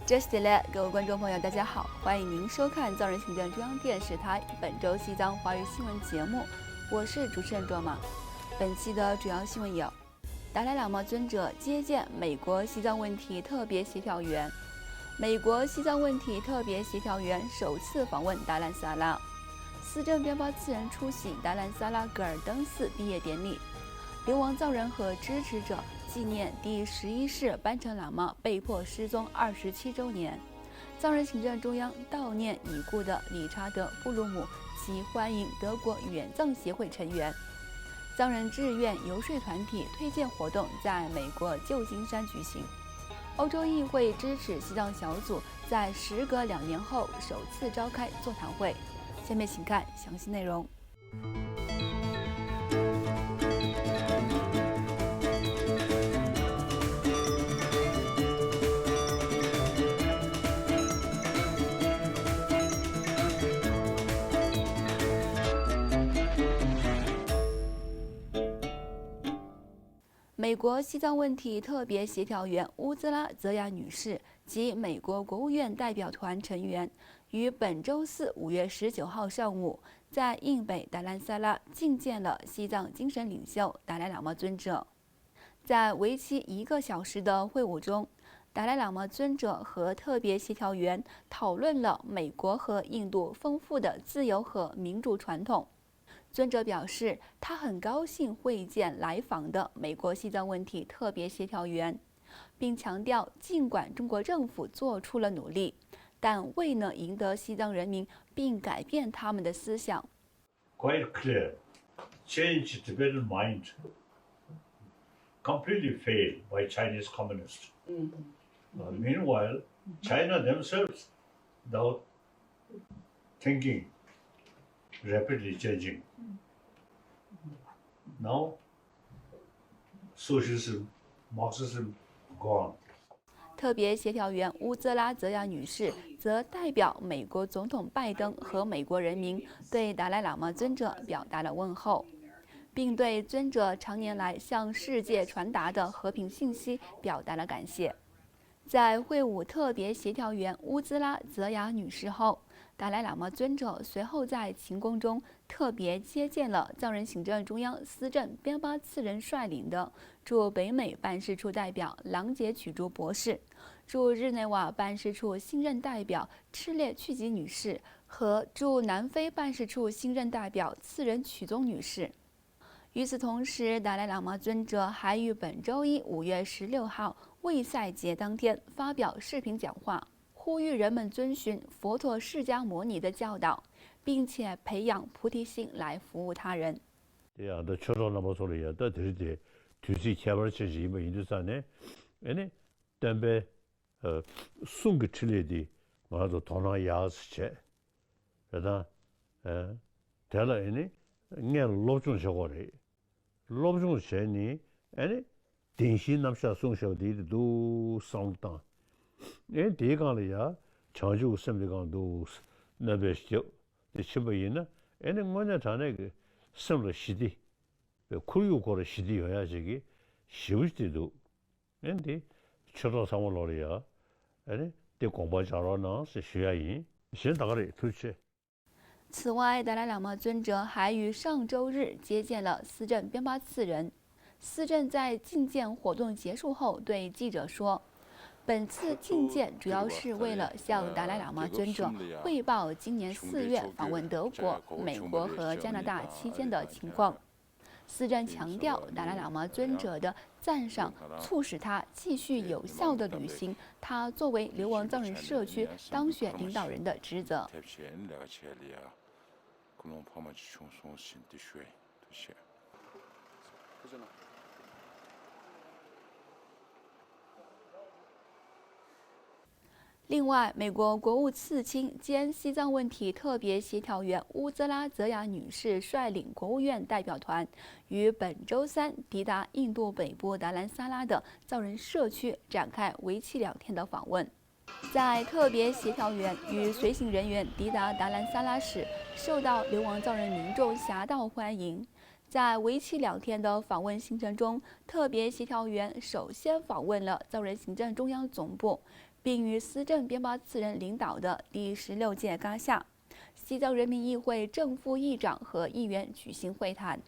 这是来，各位观众朋友，大家好，欢迎您收看藏人行政中央电视台本周西藏华语新闻节目，我是主持人卓玛。本期的主要新闻有：达赖喇嘛尊者接见美国西藏问题特别协调员，美国西藏问题特别协调员首次访问达兰萨拉，司政边巴次人出席达兰萨拉格尔登寺毕业典礼，流亡藏人和支持者纪念第11世班禅喇嘛被迫失踪27周年，藏人行政中央悼念已故的理查德·布鲁姆及欢迎德国远藏协会成员。藏人志愿游说团体推荐活动在美国旧金山举行。欧洲议会支持西藏小组在时隔2年后首次召开座谈会。下面请看详细内容。美国西藏问题特别协调员乌兹拉泽雅女士及美国国务院代表团成员于本周四5月19号上午在印北达兰萨拉觐见了西藏精神领袖达赖喇嘛尊者。在为期1个小时的会晤中，达赖喇嘛尊者和特别协调员讨论了美国和印度丰富的自由和民主传统。尊者表示，他很高兴会见来访的美国西藏问题特别协调员，并强调，尽管中国政府做出了努力，但未能赢得西藏人民并改变他们的思想。 Quite clear, change Tibetan mind completely failed by Chinese communists. Meanwhile, China themselves, without thinking, rapidly changing. Now, socialism, Marxism, gone. 特别协调员乌兹拉泽雅女士则代表美国总统拜登和美国人民对达赖喇嘛尊者表达了问候，并对尊者常年来向世界传达的和平信息表达了感谢。在会晤特别协调员乌兹拉泽雅女士后，达赖喇嘛尊者随后在勤宫中特别接见了藏人行政中央司政边巴次人率领的驻北美办事处代表郎杰曲珠博士、驻日内瓦办事处新任代表赤列曲吉女士和驻南非办事处新任代表次仁曲宗女士。与此同时，达赖喇嘛尊者还于本周一5月16号卫赛节当天发表视频讲话，呼吁人们遵循佛陀释迦牟尼的教导，并且培养菩提心来服务他人。lobjung sheni ane denshin namsha songshaw de do sangtan e de gang le ya changju semle gang do nabe shyo de chibayina ane ngonya tane ge semle shidi kuyu ko shidi ya jigi shiwti do ande choro samolo ya ane de gongba jaro na se shya yin shen dagare tuche。 此外，达赖喇嘛尊者还于上周日接见了司政边巴次人。司政在觐见活动结束后对记者说，本次觐见主要是为了向达赖喇嘛尊者汇报今年4月访问德国、美国和加拿大期间的情况。司政强调，达赖喇嘛尊者的赞赏促使他继续有效地履行他作为流亡藏人社区当选领导人的职责。 另外，美国国务次卿兼西藏问题特别协调员乌兹拉泽雅女士率领国务院代表团于本周三抵达印度北部达兰萨拉的藏人社区，展开为期2天的访问。在特别协调员与随行人员抵达达兰萨拉时，受到流亡藏人民众夹道欢迎。在为期2天的访问行程中，特别协调员首先访问了藏人行政中央总部，并并与司政边巴次仁领导的第16届嘎夏西藏人民议会正副议长和议员举行会谈。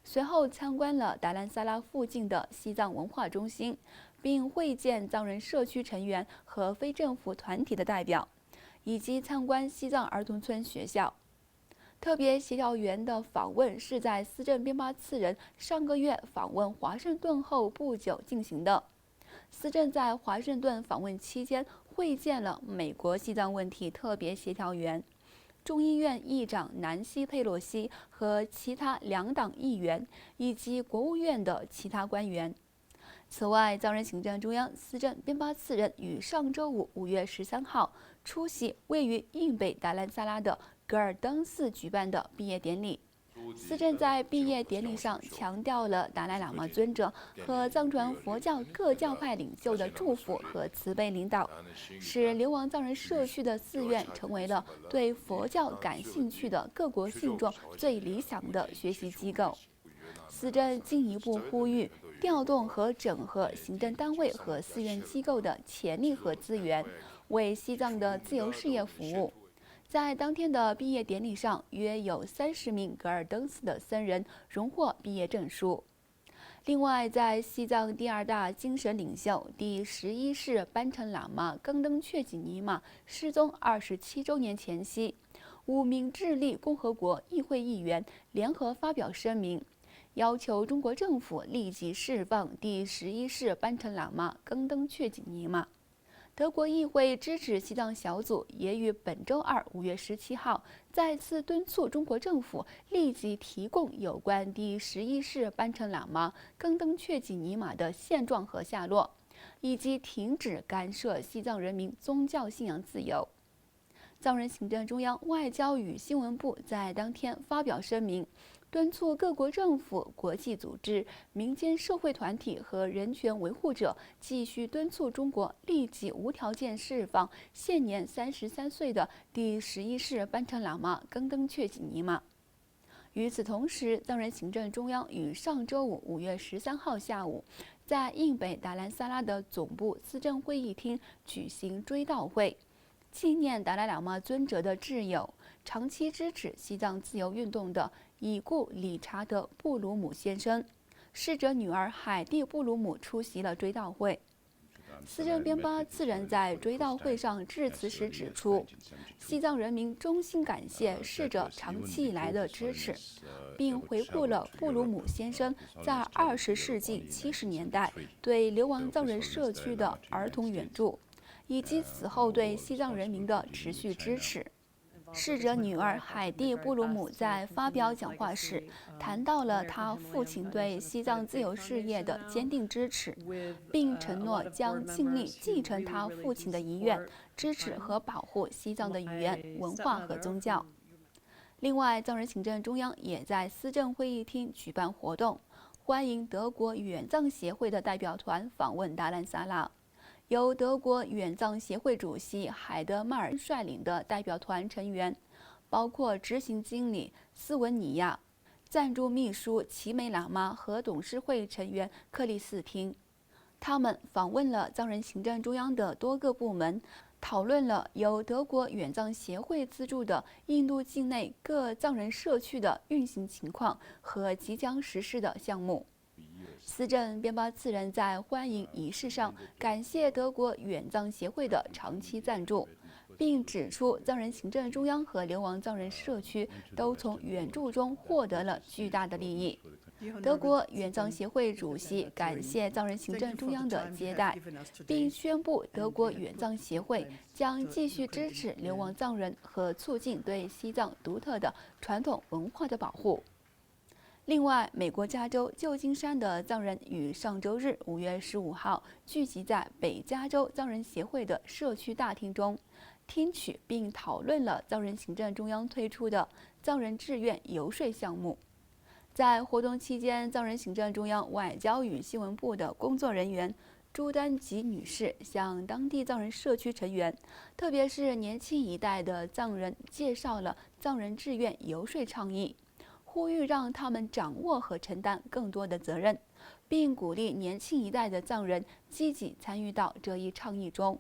随后参观了达兰萨拉附近的西藏文化中心，并会见藏人社区成员和非政府团体的代表，以及参观西藏儿童村学校。特别协调员的访问是在司政边巴次仁上个月访问华盛顿后不久进行的。司政在华盛顿访问期间会见了美国西藏问题特别协调员、众议院议长南希·佩洛西和其他两党议员，以及国务院的其他官员。此外，藏人行政中央司政边巴次仁于上周五5月13号出席位于印北达兰萨拉的格尔登寺举办的毕业典礼。司政在毕业典礼上强调了达赖喇嘛尊者和藏传佛教各教派领袖的祝福和慈悲领导，使流亡藏人社区的寺院成为了对佛教感兴趣的各国信众最理想的学习机构。司政进一步呼吁调动和整合行政单位和寺院机构的潜力和资源，为西藏的自由事业服务。在当天的毕业典礼上，约有30名格尔登寺的僧人荣获毕业证书。另外，在西藏第2大精神领袖第11世班禅喇嘛冈登确济尼玛失踪27周年前夕，5名智利共和国议会议员联合发表声明，要求中国政府立即释放第11世班禅喇嘛冈登确济尼玛。德国议会支持西藏小组也于本周二5月17号再次敦促中国政府立即提供有关第11世班禅喇嘛冈登确济尼玛的现状和下落，以及停止干涉西藏人民宗教信仰自由。藏人行政中央外交与新闻部在当天发表声明，敦促各国政府、国际组织、民间社会团体和人权维护者继续敦促中国立即无条件释放现年33岁的第11世班禅喇嘛冈登确济尼玛。与此同时，藏人行政中央于上周五5月13号下午，在印北达兰萨拉的总部司政会议厅举行追悼会，纪念达赖喇嘛尊者的挚友、长期支持西藏自由运动的已故理查德·布鲁姆先生，逝者女儿海蒂·布鲁姆出席了追悼会。司政边巴次仁在追悼会上致辞时指出，西藏人民衷心感谢逝者长期以来的支持，并回顾了布鲁姆先生在20世纪70年代对流亡藏人社区的儿童援助，以及此后对西藏人民的持续支持。逝者女儿海蒂·布鲁姆在发表讲话时谈到了她父亲对西藏自由事业的坚定支持，并承诺将尽力继承他父亲的遗愿，支持和保护西藏的语言、文化和宗教。另外，藏人行政中央也在司政会议厅举办活动，欢迎德国远藏协会的代表团访问达兰萨拉。由德国远藏协会主席海德迈尔率领的代表团成员，包括执行经理斯文尼亚、赞助秘书齐梅喇嘛和董事会成员克里斯汀。他们访问了藏人行政中央的多个部门，讨论了由德国远藏协会资助的印度境内各藏人社区的运行情况和即将实施的项目。司政边巴次仁在欢迎仪式上感谢德国远藏协会的长期赞助，并指出藏人行政中央和流亡藏人社区都从援助中获得了巨大的利益。德国远藏协会主席感谢藏人行政中央的接待，并宣布德国远藏协会将继续支持流亡藏人和促进对西藏独特的传统文化的保护。另外，美国加州旧金山的藏人于上周日5月15号聚集在北加州藏人协会的社区大厅中，听取并讨论了藏人行政中央推出的藏人志愿游说项目。在活动期间，藏人行政中央外交与新闻部的工作人员朱丹吉女士向当地藏人社区成员，特别是年轻一代的藏人介绍了藏人志愿游说倡议，呼吁让他们掌握和承担更多的责任，并鼓励年轻一代的藏人积极参与到这一倡议中。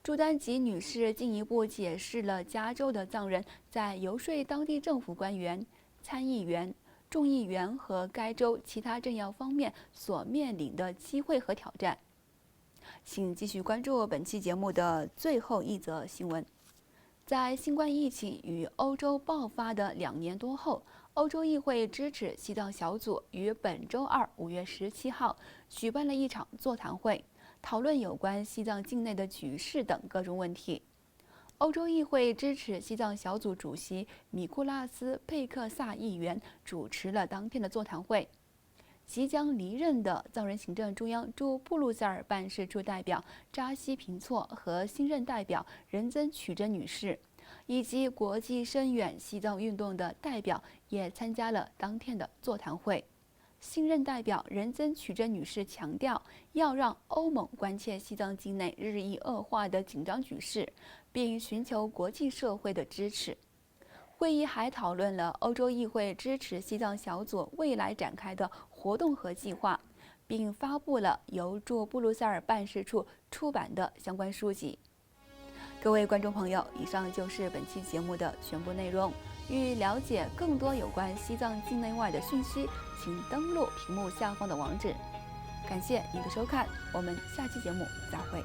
朱丹吉女士进一步解释了加州的藏人在游说当地政府官员、参议员、众议员和该州其他政要方面所面临的机会和挑战。请继续关注本期节目的最后一则新闻。在新冠疫情与欧洲爆发的2年多后，欧洲议会支持西藏小组于本周二5月17号举办了一场座谈会，讨论有关西藏境内的局势等各种问题。欧洲议会支持西藏小组主席米库拉斯·佩克萨议员主持了当天的座谈会。即将离任的藏人行政中央驻布鲁塞尔办事处代表扎西平措和新任代表仁增曲珍女士，以及国际深远西藏运动的代表也参加了当天的座谈会。新任代表仁增曲珍女士强调，要让欧盟关切西藏境内日益恶化的紧张局势，并寻求国际社会的支持。会议还讨论了欧洲议会支持西藏小组未来展开的活动和计划，并发布了由驻布鲁塞尔办事处出版的相关书籍。各位观众朋友，以上就是本期节目的全部内容。欲了解更多有关西藏境内外的讯息，请登录屏幕下方的网址。感谢您的收看，我们下期节目再会。